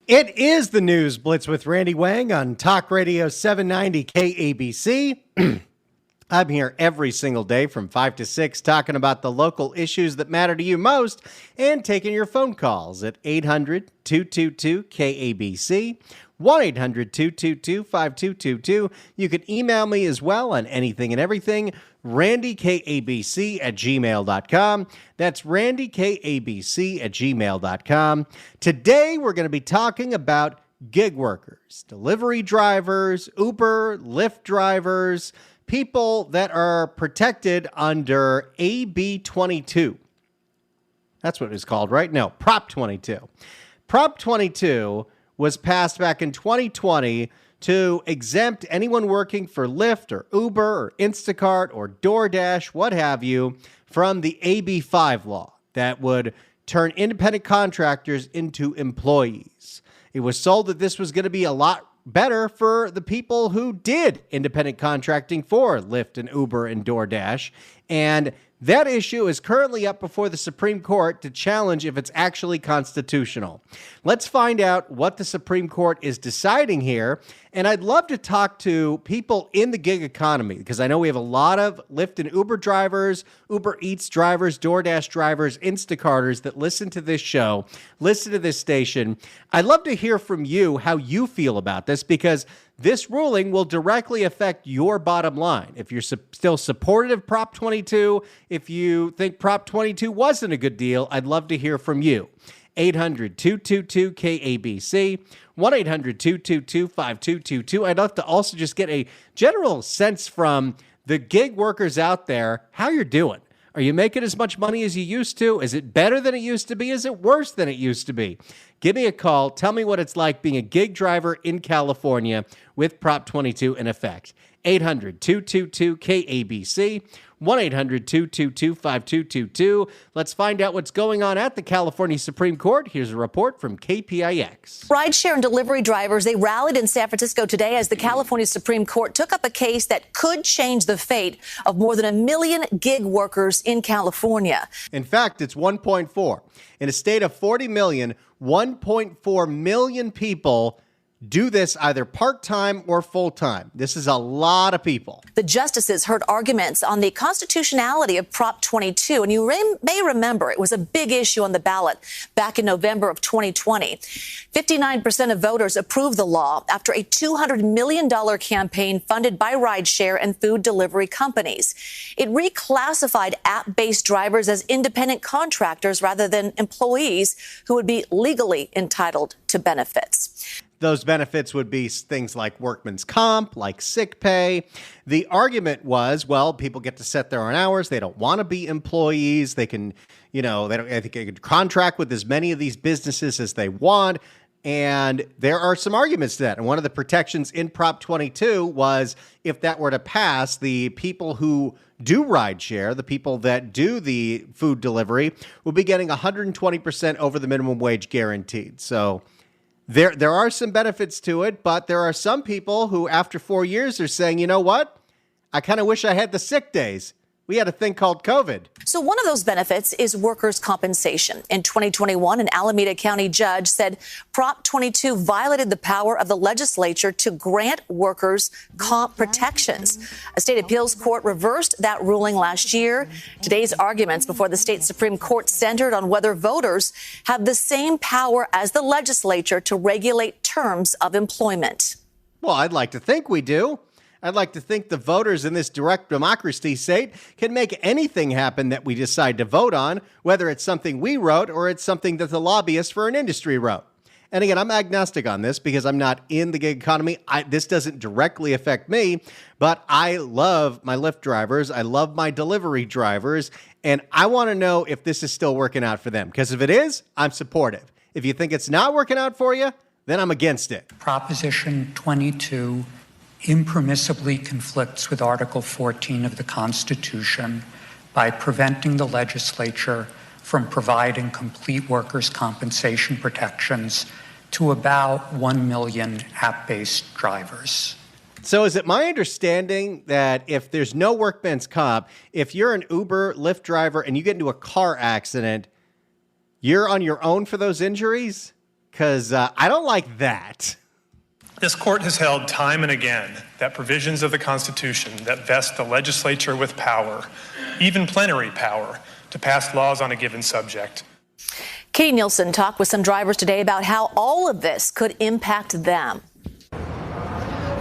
It is the News Blitz with Randy Wang on Talk Radio 790 KABC. I'm here every single day from 5 to 6 talking about the local issues that matter to you most and taking your phone calls at 800-222-KABC, 1-800-222-5222. You can email me as well on anything and everything, randykabc@gmail.com. That's randykabc@gmail.com. Today, we're going to be talking about gig workers, delivery drivers, Uber, Lyft drivers, people that are protected under AB 22. That's what it was called, right? No, Prop 22. Prop 22 was passed back in 2020 to exempt anyone working for Lyft or Uber or Instacart or DoorDash, what have you, from the AB 5 law that would turn independent contractors into employees. It was sold that this was going to be a lot better for the people who did independent contracting for Lyft and Uber and DoorDash. And that issue is currently up before the Supreme Court to challenge if it's actually constitutional. Let's find out what the Supreme Court is deciding here. And I'd love to talk to people in the gig economy because I know we have a lot of Lyft and Uber drivers, Uber Eats drivers, DoorDash drivers, Instacarters that listen to this show, listen to this station. I'd love to hear from you how you feel about this because this ruling will directly affect your bottom line. If you're still supportive of Prop 22, if you think Prop 22 wasn't a good deal, I'd love to hear from you. 800-222-KABC, 1-800-222-5222. I'd love to also just get a general sense from the gig workers out there how you're doing. Are you making as much money as you used to? Is it better than it used to be? Is it worse than it used to be? Give me a call. Tell me what it's like being a gig driver in California with Prop 22 in effect. 800-222-KABC, 1-800-222-5222. Let's find out what's going on at the California Supreme Court. Here's a report from KPIX. Rideshare and delivery drivers, they rallied in San Francisco today as the California Supreme Court took up a case that could change the fate of more than 1 million gig workers in California. In fact, it's 1.4. In a state of 40 million, 1.4 million people do this either part-time or full-time. This is a lot of people. The justices heard arguments on the constitutionality of Prop 22, and you may remember it was a big issue on the ballot back in November of 2020. 59% of voters approved the law after a $200 million campaign funded by rideshare and food delivery companies. It reclassified app-based drivers as independent contractors rather than employees who would be legally entitled to benefits. Those benefits would be things like workman's comp, like sick pay. The argument was, well, people get to set their own hours. They don't want to be employees. They can, I think they could contract with as many of these businesses as they want. And there are some arguments to that. And one of the protections in Prop 22 was if that were to pass, the people who do rideshare, the people that do the food delivery, will be getting 120% over the minimum wage guaranteed. So There are some benefits to it, but there are some people who, after 4 years, are saying, you know what? I kind of wish I had the sick days. We had a thing called COVID. So one of those benefits is workers' compensation. In 2021, an Alameda County judge said Prop 22 violated the power of the legislature to grant workers comp protections. A state appeals court reversed that ruling last year. Today's arguments before the state Supreme Court centered on whether voters have the same power as the legislature to regulate terms of employment. Well, I'd like to think we do. I'd like to think the voters in this direct democracy state can make anything happen that we decide to vote on, whether it's something we wrote or it's something that the lobbyists for an industry wrote. And again, I'm agnostic on this because I'm not in the gig economy. This doesn't directly affect me, but I love my Lyft drivers. I love my delivery drivers. And I want to know if this is still working out for them. Because if it is, I'm supportive. If you think it's not working out for you, then I'm against it. Proposition 22 impermissibly conflicts with Article 14 of the Constitution by preventing the legislature from providing complete workers' compensation protections to about 1 million app-based drivers. So is it my understanding that if there's no workman's comp, if you're an Uber, Lyft driver, and you get into a car accident, you're on your own for those injuries? because I don't like that. This court has held time and again that provisions of the Constitution that vest the legislature with power, even plenary power, to pass laws on a given subject. Katie Nielsen talked with some drivers today about how all of this could impact them.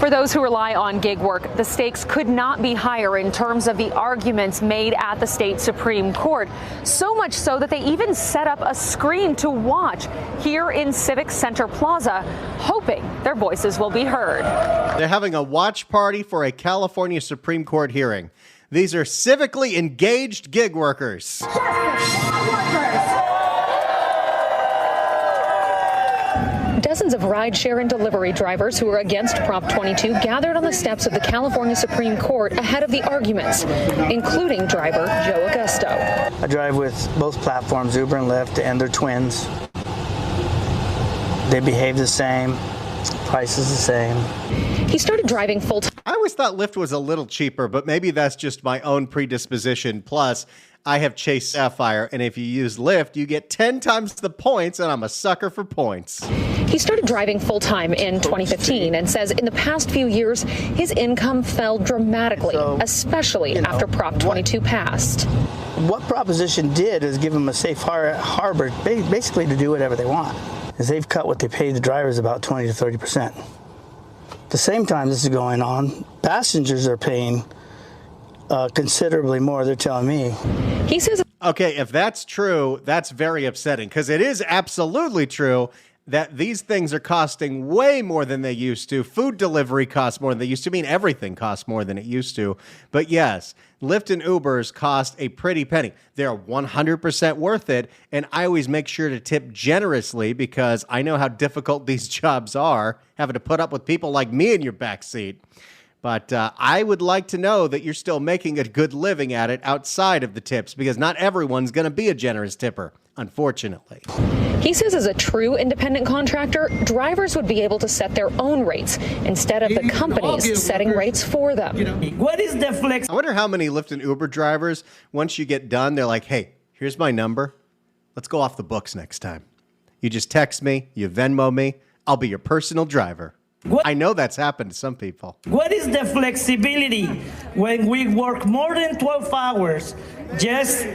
For those who rely on gig work, the stakes could not be higher in terms of the arguments made at the state Supreme Court. So much so that they even set up a screen to watch here in Civic Center Plaza, hoping their voices will be heard. They're having a watch party for a California Supreme Court hearing. These are civically engaged gig workers. Dozens of rideshare and delivery drivers who are against Prop 22 gathered on the steps of the California Supreme Court ahead of the arguments, including driver Joe Augusto. I drive with both platforms, Uber and Lyft, and they're twins. They behave the same. Price is the same. He started driving full-time. I always thought Lyft was a little cheaper, but maybe that's just my own predisposition. Plus, I have Chase Sapphire, and if you use Lyft, you get 10 times the points, and I'm a sucker for points. He started driving full-time in 2015 and says in the past few years, his income fell dramatically, especially after Prop 22 passed. What Proposition did is give them a safe harbor, basically to do whatever they want. Is they've cut what they pay the drivers about 20 to 30%. At the same time this is going on, passengers are paying considerably more, they're telling me. He says, okay, if that's true, that's very upsetting, because it is absolutely true that these things are costing way more than they used to. Food delivery costs more than they used to. I mean, everything costs more than it used to. But yes, Lyft and Ubers cost a pretty penny. They're 100% worth it. And I always make sure to tip generously because I know how difficult these jobs are, having to put up with people like me in your backseat. But I would like to know that you're still making a good living at it outside of the tips, because not everyone's going to be a generous tipper, unfortunately. He says as a true independent contractor, drivers would be able to set their own rates instead of the companies setting rates for them. What is the flex? I wonder how many Lyft and Uber drivers, once you get done, they're like, hey, here's my number. Let's go off the books next time. You just text me, you Venmo me, I'll be your personal driver. I know that's happened to some people. What is the flexibility when we work more than 12 hours just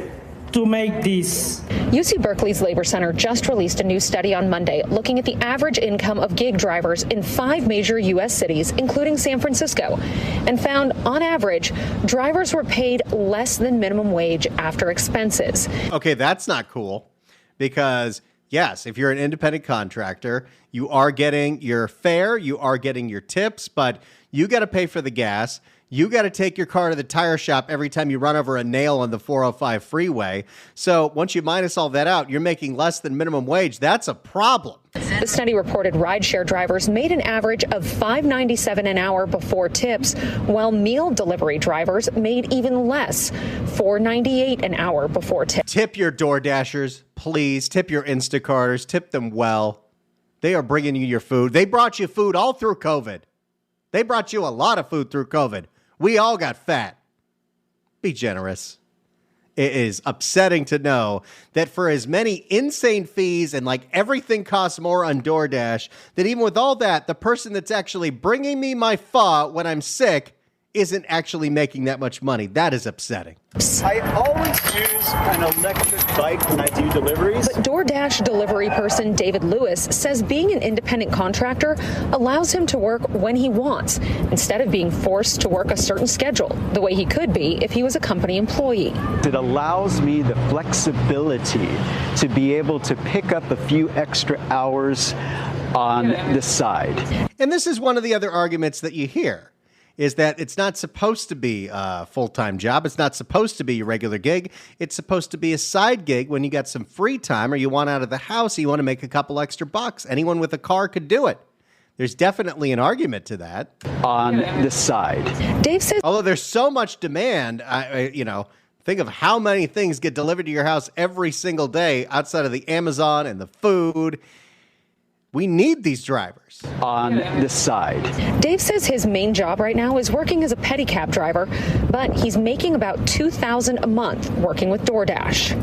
to make this? UC Berkeley's Labor Center just released a new study on Monday looking at the average income of gig drivers in 5 major U.S. cities, including San Francisco, and found, on average, drivers were paid less than minimum wage after expenses. Okay, that's not cool, because yes, if you're an independent contractor, you are getting your fare, you are getting your tips, but you got to pay for the gas. You got to take your car to the tire shop every time you run over a nail on the 405 freeway. So once you minus all that out, you're making less than minimum wage. That's a problem. The study reported rideshare drivers made an average of $5.97 an hour before tips, while meal delivery drivers made even less, $4.98 an hour before tips. Tip your DoorDashers, please. Tip your Instacarters. Tip them well. They are bringing you your food. They brought you food all through COVID. They brought you a lot of food through COVID. We all got fat. Be generous. It is upsetting to know that for as many insane fees and like everything costs more on DoorDash, that even with all that, the person that's actually bringing me my pho when I'm sick isn't actually making that much money. That is upsetting. I always use an electric bike when I do deliveries. But DoorDash delivery person David Lewis says being an independent contractor allows him to work when he wants, instead of being forced to work a certain schedule, the way he could be if he was a company employee. It allows me the flexibility to be able to pick up a few extra hours on the side. And this is one of the other arguments that you hear, is that it's not supposed to be a full-time job. It's not supposed to be your regular gig. It's supposed to be a side gig when you got some free time or you want out of the house, or you want to make a couple extra bucks. Anyone with a car could do it. There's definitely an argument to that. On the side. Dave says, although there's so much demand, think of how many things get delivered to your house every single day outside of the Amazon and the food. We need these drivers on the side. Dave says his main job right now is working as a pedicab driver, but he's making about $2,000 a month working with DoorDash.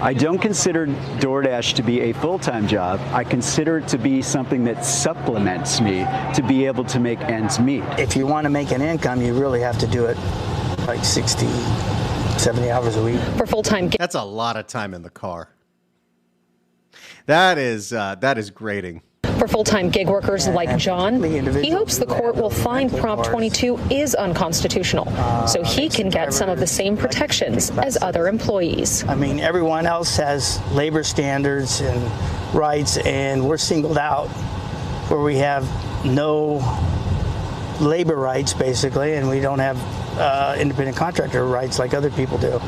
I don't consider DoorDash to be a full-time job. I consider it to be something that supplements me to be able to make ends meet. If you want to make an income, you really have to do it like 60, 70 hours a week. For full-time That's a lot of time in the car. That is grating. For full-time gig workers like John, he hopes the court will find Prop 22 is unconstitutional, so he can get some of the same protections as other employees. I mean, everyone else has labor standards and rights, and we're singled out where we have no labor rights, basically, and we don't have independent contractor rights like other people do.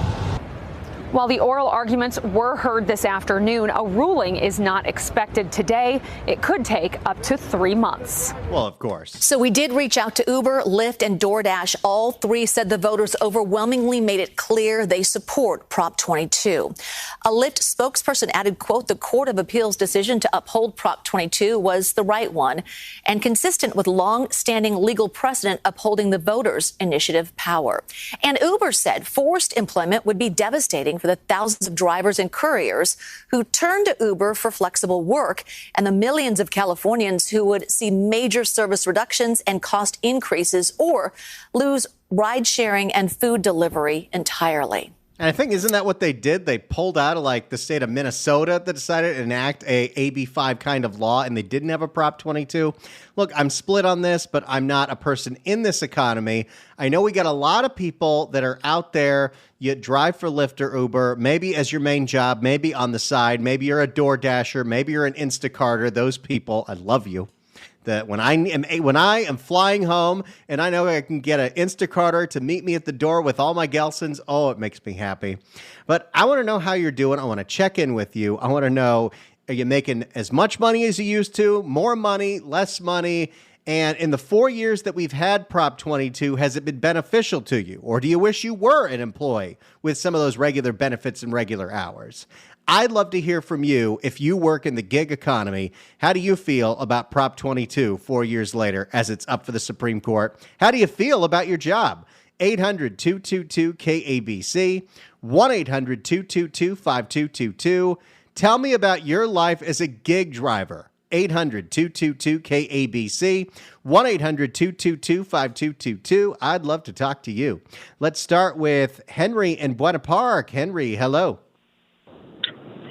While the oral arguments were heard this afternoon, a ruling is not expected today. It could take up to 3 months. Well, of course. So we did reach out to Uber, Lyft, and DoorDash. All three said the voters overwhelmingly made it clear they support Prop 22. A Lyft spokesperson added, quote, the Court of Appeals decision to uphold Prop 22 was the right one and consistent with long-standing legal precedent upholding the voters' initiative power. And Uber said forced employment would be devastating for the thousands of drivers and couriers who turn to Uber for flexible work and the millions of Californians who would see major service reductions and cost increases or lose ride sharing and food delivery entirely. And I think, isn't that what they did? They pulled out of like the state of Minnesota that decided to enact a AB5 kind of law, and they didn't have a Prop 22. Look, I'm split on this, but I'm not a person in this economy. I know we got a lot of people that are out there. You drive for Lyft or Uber, maybe as your main job, maybe on the side. Maybe you're a DoorDasher. Maybe you're an Instacarter. Those people, I love you. That when I am flying home and I know I can get an Instacarter to meet me at the door with all my Gelsons, oh, it makes me happy. But I want to know how you're doing. I want to check in with you. I want to know, are you making as much money as you used to, more money, less money? And in the 4 years that we've had Prop 22, has it been beneficial to you? Or do you wish you were an employee with some of those regular benefits and regular hours? I'd love to hear from you. If you work in the gig economy, how do you feel about Prop 22 4 years later as it's up for the Supreme Court? How do you feel about your job? 800-222-KABC, 1-800-222-5222. Tell me about your life as a gig driver. 800-222-KABC, 1-800-222-5222. I'd love to talk to you. Let's start with Henry in Buena Park. Henry, hello.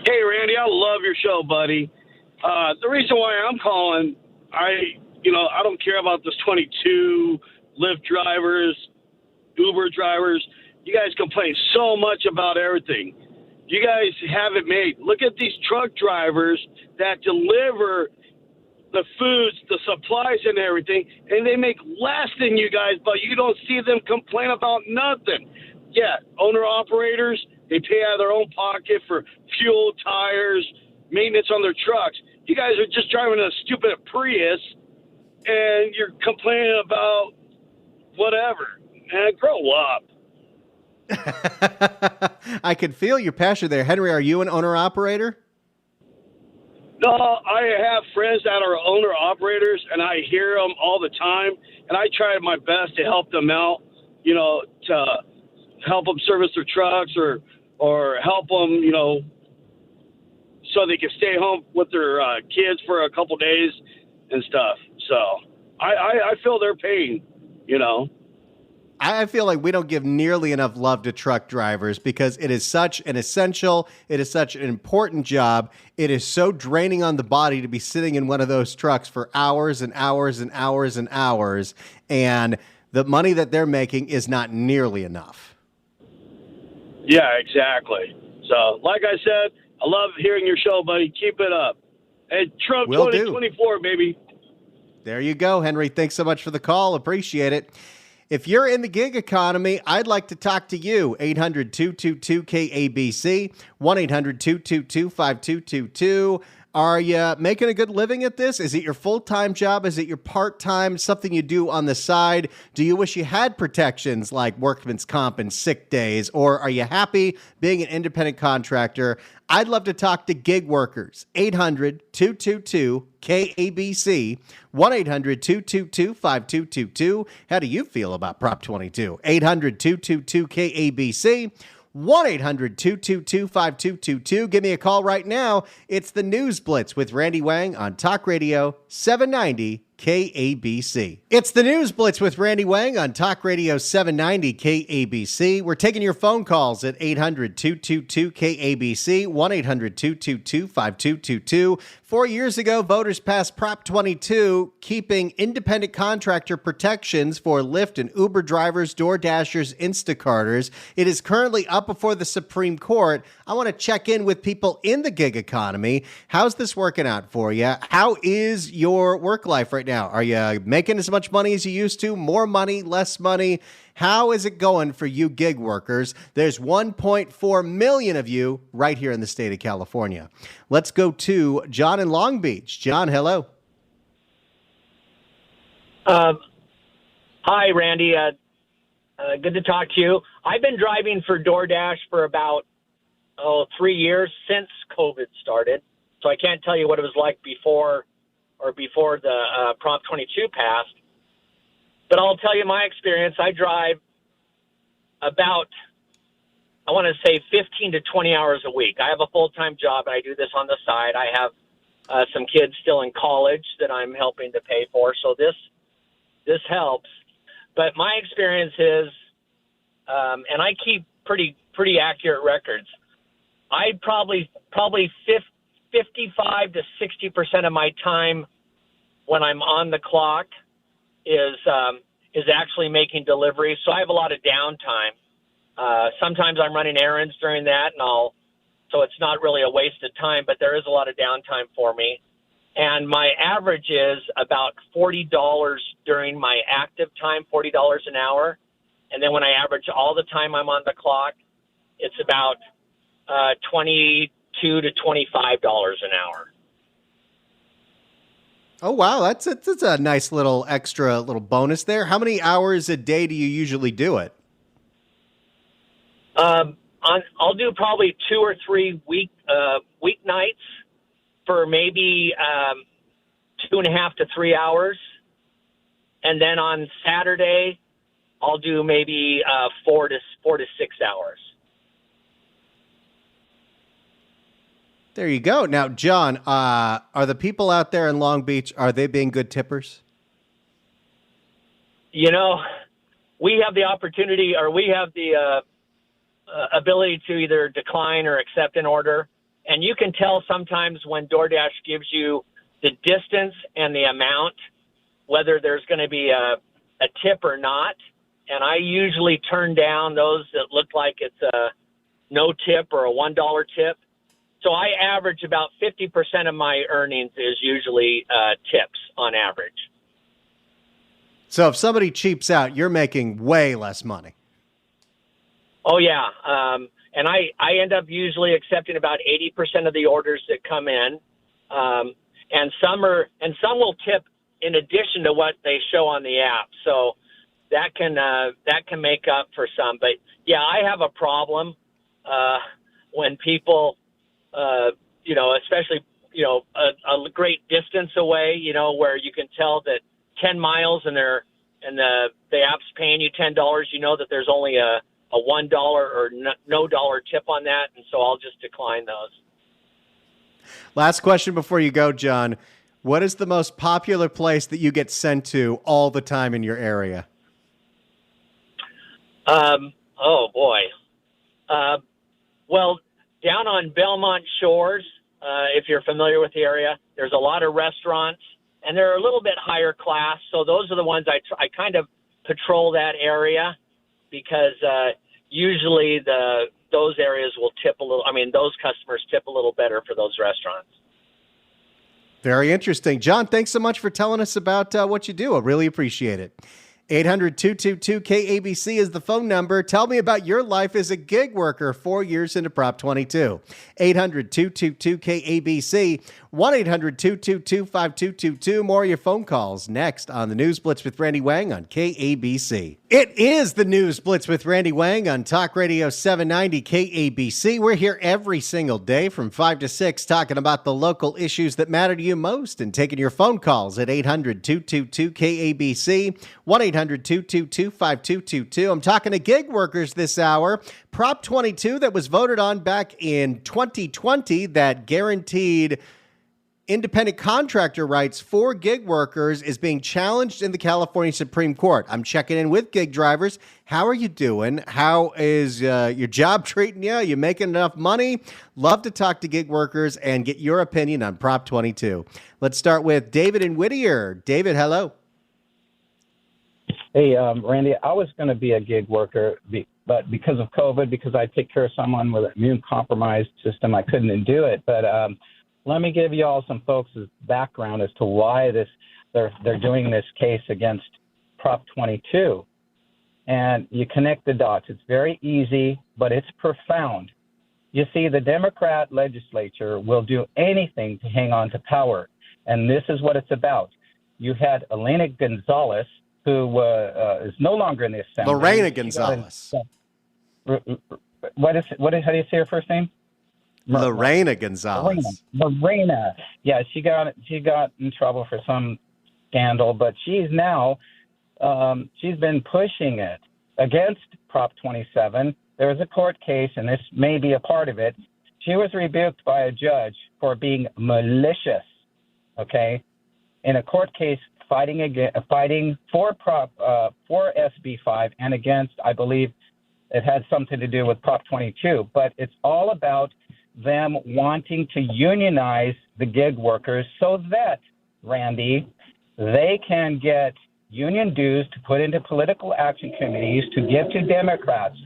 Hey, Randy, I love your show, buddy. The reason why I'm calling, I don't care about this 22 Lyft drivers, Uber drivers. You guys complain so much about everything. You guys have it made. Look at these truck drivers that deliver the foods, the supplies and everything, and they make less than you guys, but you don't see them complain about nothing. Yeah, owner-operators, they pay out of their own pocket for fuel, tires, maintenance on their trucks. You guys are just driving a stupid Prius, and you're complaining about whatever. Man, grow up. I can feel your passion there. Henry, are you an owner-operator? No, I have friends that are owner-operators, and I hear them all the time, and I try my best to help them out, to help them service their trucks or help them, so they can stay home with their kids for a couple days and stuff. So I feel their pain, I feel like we don't give nearly enough love to truck drivers because it is such an essential, it is such an important job. It is so draining on the body to be sitting in one of those trucks for hours and hours and hours and hours. And the money that they're making is not nearly enough. Yeah, exactly. So, like I said, I love hearing your show, buddy. Keep it up. And Trump 2024, baby. There you go, Henry. Thanks so much for the call. Appreciate it. If you're in the gig economy, I'd like to talk to you. 800-222-KABC, 1-800-222-5222. Are you making a good living at this? Is it your full-time job? Is it your part-time, something you do on the side? Do you wish you had protections like workman's comp and sick days? Or are you happy being an independent contractor? I'd love to talk to gig workers. 800-222-KABC, 1-800-222-5222. How do you feel about Prop 22? 800-222-KABC, 1-800-222-5222. Give me a call right now. It's the News Blitz with Randy Wang on Talk Radio 790 KABC. It's the News Blitz with Randy Wang on Talk Radio 790 KABC. We're taking your phone calls at 800-222-KABC, 1-800-222-5222. 4 years ago, voters passed Prop 22, keeping independent contractor protections for Lyft and Uber drivers, DoorDashers, Instacarters. It is currently up before the Supreme Court. I want to check in with people in the gig economy. How's this working out for you? How is your work life right now? Are you making as much money as you used to? More money, less money? How is it going for you gig workers? There's 1.4 million of you right here in the state of California. Let's go to John in Long Beach. John, hello. Hi, Randy. Good to talk to you. I've been driving for DoorDash for about 3 years since COVID started, so I can't tell you what it was like before the Prop 22 passed. But I'll tell you my experience. I drive about, I want to say 15 to 20 hours a week. I have a full-time job, and I do this on the side. I have some kids still in college that I'm helping to pay for, so this helps. But my experience is, and I keep pretty accurate records, I'd probably 55 to 60% of my time when I'm on the clock is actually making deliveries. So I have a lot of downtime. Sometimes I'm running errands during that, so it's not really a waste of time, but there is a lot of downtime for me. And my average is about $40 during my active time, $40 an hour. And then when I average all the time I'm on the clock, it's about $22 to $25 an hour. Oh, wow. That's a nice little extra little bonus there. How many hours a day do you usually do it? I'll do probably 2 or 3 weeknights for maybe 2.5 to 3 hours. And then on Saturday, I'll do maybe 4 to 6 hours. There you go. Now, John, are the people out there in Long Beach, are they being good tippers? You know, we have the opportunity, or we have the ability to either decline or accept an order. And you can tell sometimes when DoorDash gives you the distance and the amount, whether there's going to be a tip or not. And I usually turn down those that look like it's a no tip or a $1 tip. So I average about 50% of my earnings is usually tips on average. So if somebody cheaps out, you're making way less money. Oh, yeah. And I end up usually accepting about 80% of the orders that come in. And some will tip in addition to what they show on the app. So that can make up for some. But, yeah, I have a problem when people especially, a great distance away, where you can tell that 10 miles and the app's paying you $10, that there's only a $1 or no dollar tip on that. And so I'll just decline those. Last question before you go, John. What is the most popular place that you get sent to all the time in your area? Oh, boy. Well, down on Belmont Shores, if you're familiar with the area, there's a lot of restaurants, and they're a little bit higher class. So those are the ones I kind of patrol that area because usually those areas will tip a little. I mean, those customers tip a little better for those restaurants. Very interesting. John, thanks so much for telling us about what you do. I really appreciate it. 800-222-KABC is the phone number. Tell me about your life as a gig worker 4 years into Prop 22. 800-222-KABC, 1-800-222-5222. More of your phone calls next on the News Blitz with Randy Wang on KABC. It is the News Blitz with Randy Wang on Talk Radio 790 KABC. We're here every single day from 5 to 6 talking about the local issues that matter to you most and taking your phone calls at 800-222-KABC, 1-800-222-5222. I'm talking to gig workers this hour. Prop 22 that was voted on back in 2020 that guaranteed independent contractor rights for gig workers is being challenged in the California Supreme Court. I'm checking in with gig drivers. How are you doing? How is your job treating you? Are you making enough money? Love to talk to gig workers and get your opinion on Prop 22. Let's start with David in Whittier. David, hello. Hey, Randy, I was going to be a gig worker, but because of COVID, because I take care of someone with an immune-compromised system, I couldn't do it. But let me give you all some folks' background as to why they're doing this case against Prop 22. And you connect the dots. It's very easy, but it's profound. You see, the Democrat legislature will do anything to hang on to power, and this is what it's about. You had Elena Gonzalez, who is no longer in the Assembly. Lorena Gonzalez. How do you say her first name? Lorena Gonzalez. Lorena. Yeah, she got in trouble for some scandal, but she's now she's been pushing it against Prop 27. There was a court case, and this may be a part of it. She was rebuked by a judge for being malicious. Okay, in a court case fighting for SB 5 and against, I believe it had something to do with Prop 22, but it's all about them wanting to unionize the gig workers so that, Randy, they can get union dues to put into political action committees to give to Democrats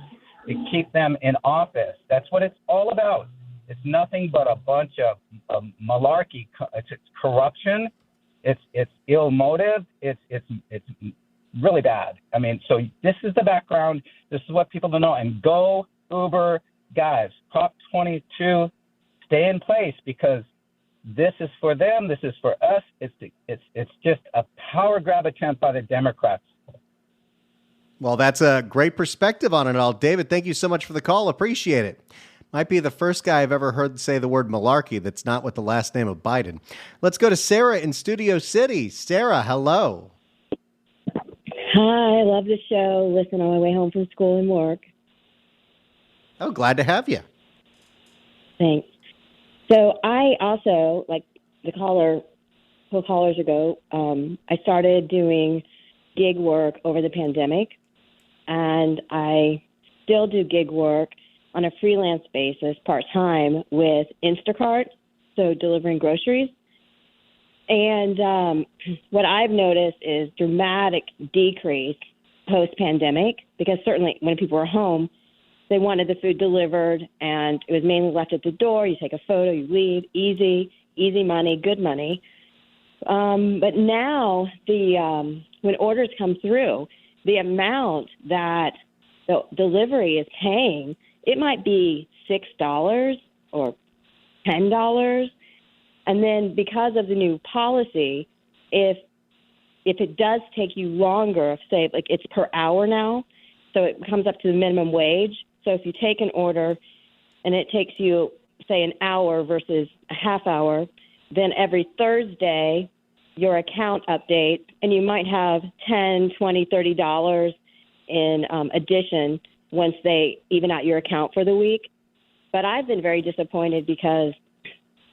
to keep them in office. That's what it's all about. It's nothing but a bunch of malarkey. It's corruption. It's ill motive. It's really bad. I mean, so this is the background. This is what people don't know. And go Uber guys. Prop 22, stay in place because this is for them. This is for us. It's just a power grab attempt by the Democrats. Well, that's a great perspective on it all. David, thank you so much for the call. Appreciate it. Might be the first guy I've ever heard say the word malarkey that's not with the last name of Biden. Let's go to Sarah in Studio City. Sarah, hello. Hi, I love the show. Listen on my way home from school and work. Oh, glad to have you. Thanks. So I also, like the couple callers ago, I started doing gig work over the pandemic, and I still do gig work on a freelance basis, part-time, with Instacart, so delivering groceries. And what I've noticed is dramatic decrease post-pandemic, because certainly when people were home, they wanted the food delivered, and it was mainly left at the door. You take a photo, you leave, easy money, good money. But now when orders come through, the amount that the delivery is paying, it might be $6 or $10. And then because of the new policy, if it does take you longer, say like it's per hour now, so it comes up to the minimum wage. So if you take an order and it takes you, say, an hour versus a half hour, then every Thursday your account updates, and you might have $10, $20, $30 in addition once they even out your account for the week. But I've been very disappointed because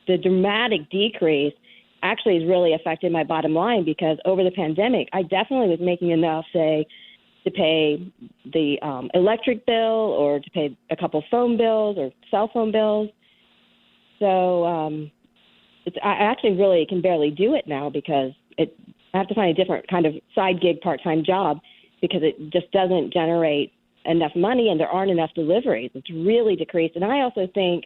the dramatic decrease actually has really affected my bottom line, because over the pandemic, I definitely was making enough, say, to pay the electric bill or to pay a couple phone bills or cell phone bills. So I actually really can barely do it now because I have to find a different kind of side gig part-time job because it just doesn't generate enough money and there aren't enough deliveries. It's really decreased. And I also think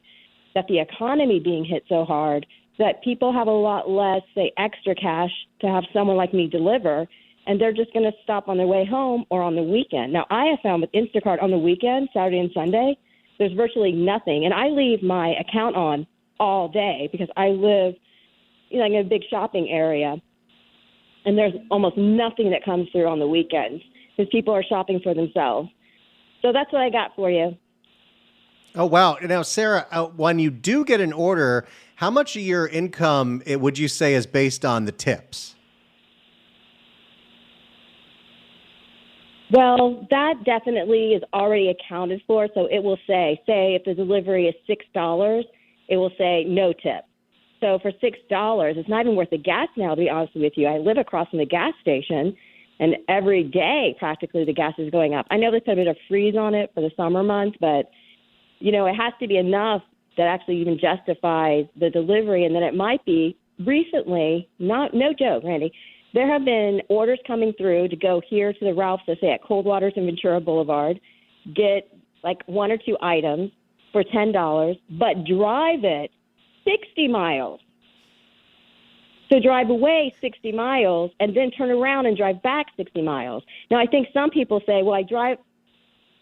that the economy being hit so hard that people have a lot less, say, extra cash to have someone like me deliver. and they're just going to stop on their way home or on the weekend. Now, I have found with Instacart on the weekend, Saturday and Sunday, there's virtually nothing. And I leave my account on all day because I live in a big shopping area, and there's almost nothing that comes through on the weekends because people are shopping for themselves. So that's what I got for you. Oh, wow. Now, Sarah, when you do get an order, how much of your income would you say is based on the tips? Well, that definitely is already accounted for. So it will say if the delivery is $6, it will say no tip. So for $6, it's not even worth the gas now, to be honest with you. I live across from the gas station, and every day practically the gas is going up. I know they put a bit of freeze on it for the summer months, but, it has to be enough that actually even justifies the delivery. And then it might be recently, no joke, Randy, there have been orders coming through to go here to the Ralph's, let's say at Coldwaters and Ventura Boulevard, get like 1 or 2 items for $10, but drive it 60 miles. So drive away 60 miles and then turn around and drive back 60 miles. Now, I think some people say, well, I drive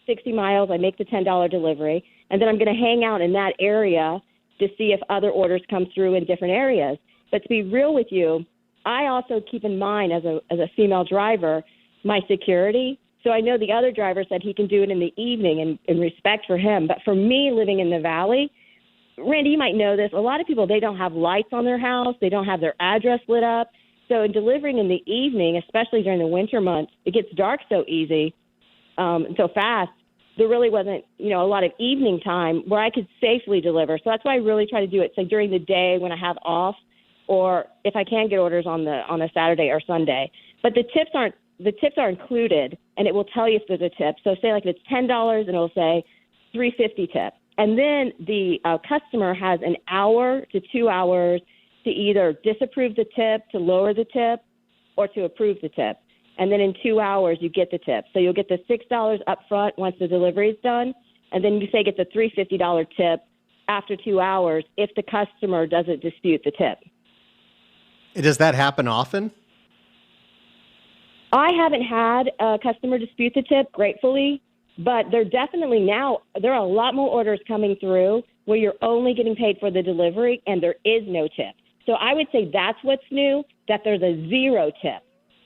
60 miles, I make the $10 delivery, and then I'm going to hang out in that area to see if other orders come through in different areas. But to be real with you, I also keep in mind as a female driver, my security. So I know the other driver said he can do it in the evening in respect for him. But for me living in the Valley, Randy, you might know this. A lot of people, they don't have lights on their house. They don't have their address lit up. So in delivering in the evening, especially during the winter months, it gets dark so easy and so fast. There really wasn't, a lot of evening time where I could safely deliver. So that's why I really try to do it. So during the day when I have off, or if I can get orders on a Saturday or Sunday. But the tips are included, and it will tell you if there's a tip. So say like if it's $10, and it'll say $3.50 tip. And then the customer has an hour to 2 hours to either disapprove the tip, to lower the tip, or to approve the tip. And then in 2 hours, you get the tip. So you'll get the $6 up front once the delivery is done, and then you say get the $3.50 tip after 2 hours if the customer doesn't dispute the tip. Does that happen often? I haven't had a customer dispute the tip, gratefully, but there are a lot more orders coming through where you're only getting paid for the delivery and there is no tip. So I would say that's what's new, that there's a 0 tip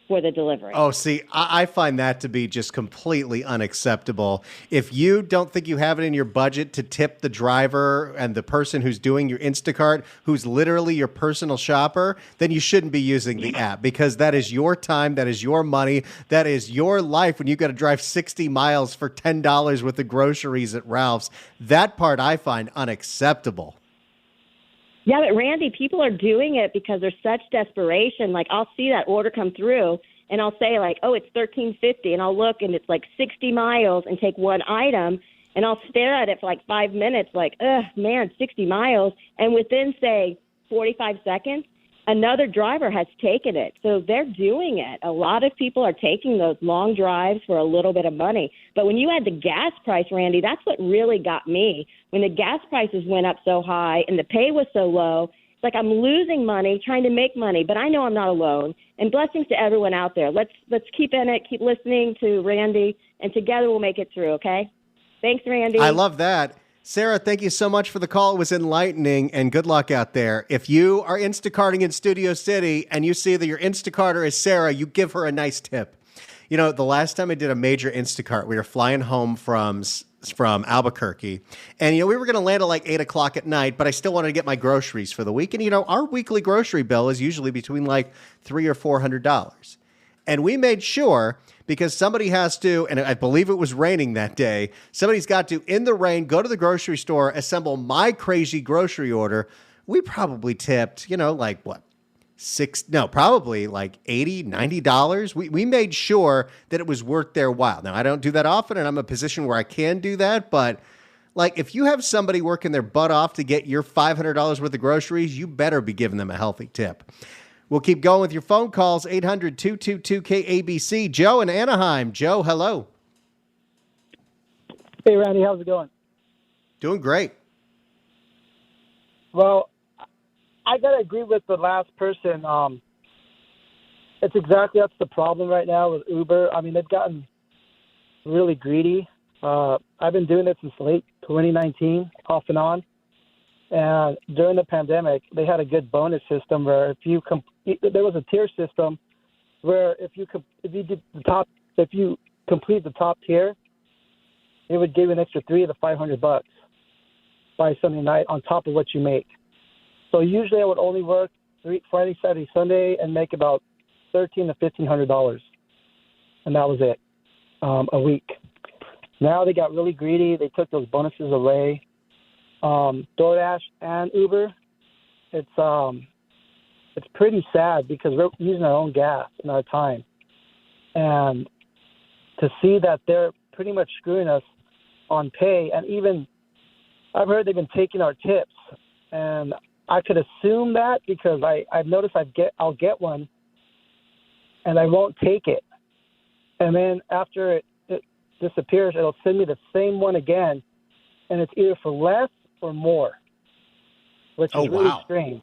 for the delivery. Oh, see, I find that to be just completely unacceptable. If you don't think you have it in your budget to tip the driver and the person who's doing your Instacart, who's literally your personal shopper, then you shouldn't be using the app, because that is your time, that is your money, that is your life when you got to drive 60 miles for $10 with the groceries at Ralph's. That part I find unacceptable. Yeah, but Randy, people are doing it because there's such desperation. Like I'll see that order come through and I'll say like, oh, it's $13.50, and I'll look and it's like 60 miles and take one item, and I'll stare at it for like 5 minutes like, ugh, man, 60 miles. And within, say, 45 seconds, another driver has taken it. So they're doing it. A lot of people are taking those long drives for a little bit of money. But when you add the gas price, Randy, that's what really got me. When the gas prices went up so high and the pay was so low, it's like I'm losing money trying to make money, but I know I'm not alone. And blessings to everyone out there. Let's keep in it, keep listening to Randy, and together we'll make it through, okay? Thanks, Randy. I love that. Sarah, thank you so much for the call. It was enlightening, and good luck out there. If you are Instacarting in Studio City and you see that your Instacarter is Sarah, you give her a nice tip. The last time I did a major Instacart, we were flying home from Albuquerque, and we were going to land at like 8 o'clock at night, but I still wanted to get my groceries for the week. And our weekly grocery bill is usually between like $300 or $400. And we made sure, because somebody has to, and I believe it was raining that day, somebody's got to, in the rain, go to the grocery store, assemble my crazy grocery order. We probably tipped, probably like $80, $90. We made sure that it was worth their while. Now, I don't do that often, and I'm in a position where I can do that, but like if you have somebody working their butt off to get your $500 worth of groceries, you better be giving them a healthy tip. We'll keep going with your phone calls, 800-222-KABC. Joe in Anaheim. Joe, hello. Hey, Randy, how's it going? Doing great. Well, I got to agree with the last person. It's exactly that's the problem right now with Uber. I mean, they've gotten really greedy. I've been doing it since late 2019, off and on. And during the pandemic, they had a good bonus system where there was a tier system where if you complete the top tier, it would give you an extra $300 to $500 by Sunday night on top of what you make. So usually I would only work Friday, Saturday, Sunday, and make about $1,300 to $1,500, and that was it, a week. Now they got really greedy. They took those bonuses away. DoorDash and Uber, it's pretty sad because we're using our own gas and our time, and to see that they're pretty much screwing us on pay, and even I've heard they've been taking our tips, and I could assume that because I've noticed I'll get one, and I won't take it, and then after it disappears, it'll send me the same one again, and it's either for less or more, which is really strange.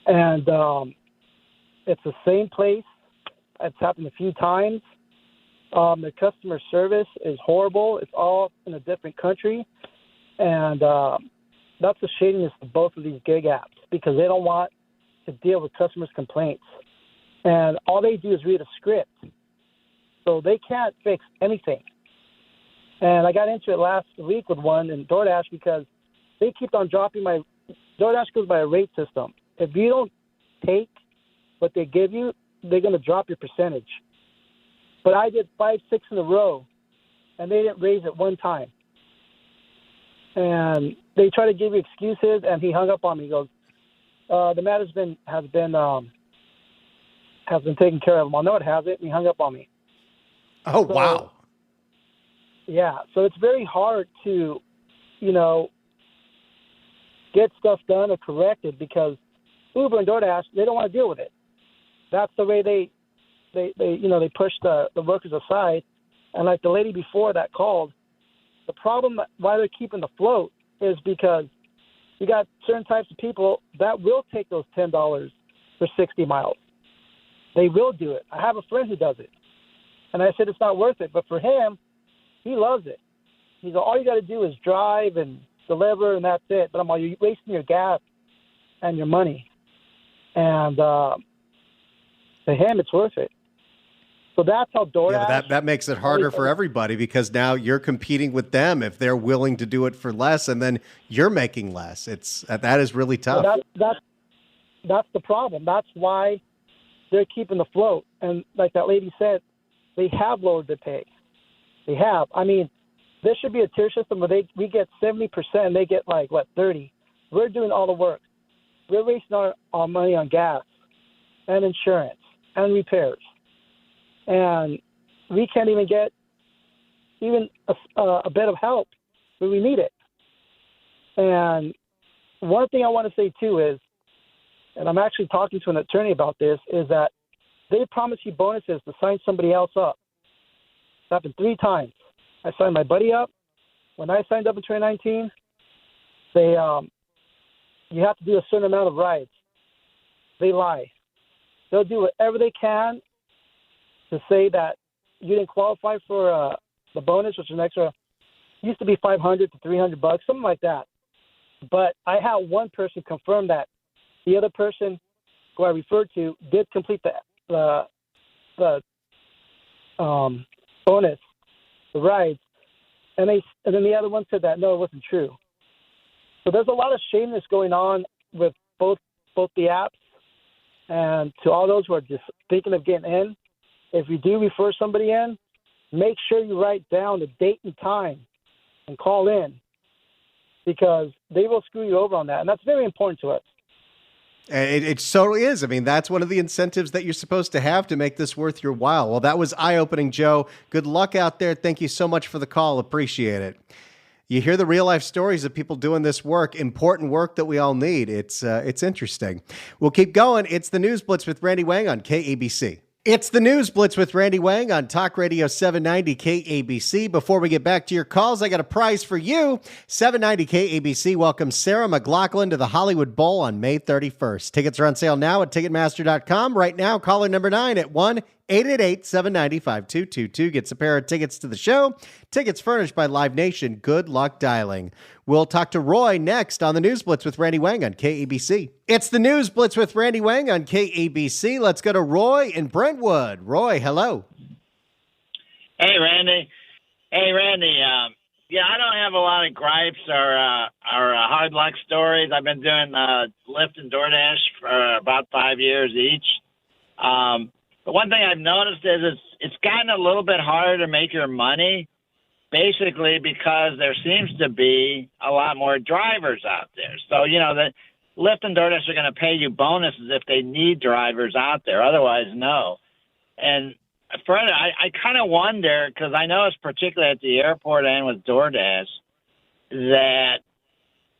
And it's the same place. It's happened a few times. The customer service is horrible. It's all in a different country. And that's the shadiness of both of these gig apps because they don't want to deal with customers' complaints. And all they do is read a script. So they can't fix anything. And I got into it last week with one in DoorDash because they keep on dropping DoorDash goes by a rate system. If you don't take what they give you, they're going to drop your percentage. But I did 5, 6 in a row, and they didn't raise it one time. And they try to give you excuses, and he hung up on me. He goes, the matter has been taken care of. Well, no, it hasn't. And he hung up on me. Oh, so, wow. Yeah, so it's very hard to, get stuff done or corrected because Uber and DoorDash, they don't want to deal with it. That's the way they push the workers aside. And like the lady before that called, the problem why they're keeping the float is because you got certain types of people that will take those $10 for 60 miles. They will do it. I have a friend who does it. And I said it's not worth it. But for him, he loves it. He's all you got to do is drive and deliver, and that's it. But I'm like, you're wasting your gas and your money. And to him, it's worth it. So that's how DoorDash... Yeah, that makes it harder for everybody because now you're competing with them if they're willing to do it for less, and then you're making less. That is really tough. So that's the problem. That's why they're keeping the float. And like that lady said, they have lowered their pay. They have. I mean, there should be a tier system where we get 70% and they get 30. We're doing all the work. We're wasting our money on gas and insurance and repairs. And we can't even get a bit of help when we need it. And one thing I want to say too is, and I'm actually talking to an attorney about this, is that they promise you bonuses to sign somebody else up. It's happened 3 times. I signed my buddy up. When I signed up in 2019, you have to do a certain amount of rides. They lie. They'll do whatever they can to say that you didn't qualify for the bonus, which is an extra, used to be $500 to $300, something like that. But I had one person confirm that the other person who I referred to did complete the bonus, the rides, and then the other one said that no, it wasn't true. So there's a lot of shameness going on with both the apps, and to all those who are just thinking of getting in, if you do refer somebody in, make sure you write down the date and time and call in because they will screw you over on that, and that's very important to us. It so is. I mean, that's one of the incentives that you're supposed to have to make this worth your while. Well, that was eye-opening, Joe. Good luck out there. Thank you so much for the call. Appreciate it. You hear the real-life stories of people doing this work, important work that we all need. It's interesting. We'll keep going. It's the News Blitz with Randy Wang on KABC. It's the News Blitz with Randy Wang on Talk Radio 790 KABC. Before we get back to your calls, I got a prize for you. 790 KABC welcomes Sarah McLachlan to the Hollywood Bowl on May 31st. Tickets are on sale now at Ticketmaster.com. Right now, caller number 9 at 1-888-790-5222 gets a pair of tickets to the show. Tickets furnished by Live Nation. Good luck dialing. We'll talk to Roy next on the News Blitz with Randy Wang on KABC. It's the News Blitz with Randy Wang on KABC. Let's go to Roy in Brentwood. Roy, hello. Hey, Randy. Yeah, I don't have a lot of gripes or hard luck stories. I've been doing Lyft and DoorDash for about 5 years each. But one thing I've noticed is it's gotten a little bit harder to make your money, basically because there seems to be a lot more drivers out there. So, the Lyft and DoorDash are going to pay you bonuses if they need drivers out there. Otherwise, no. And further, I kind of wonder, because I noticed particularly at the airport and with DoorDash, that,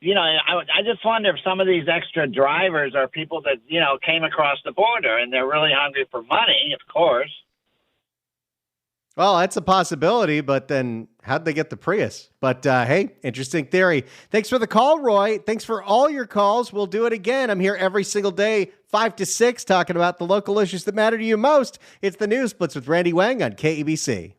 I just wonder if some of these extra drivers are people that, came across the border and they're really hungry for money, of course. Well, that's a possibility, but then how'd they get the Prius? But hey, interesting theory. Thanks for the call, Roy. Thanks for all your calls. We'll do it again. I'm here every single day, 5 to 6, talking about the local issues that matter to you most. It's the News Blitz with Randy Wang on KABC.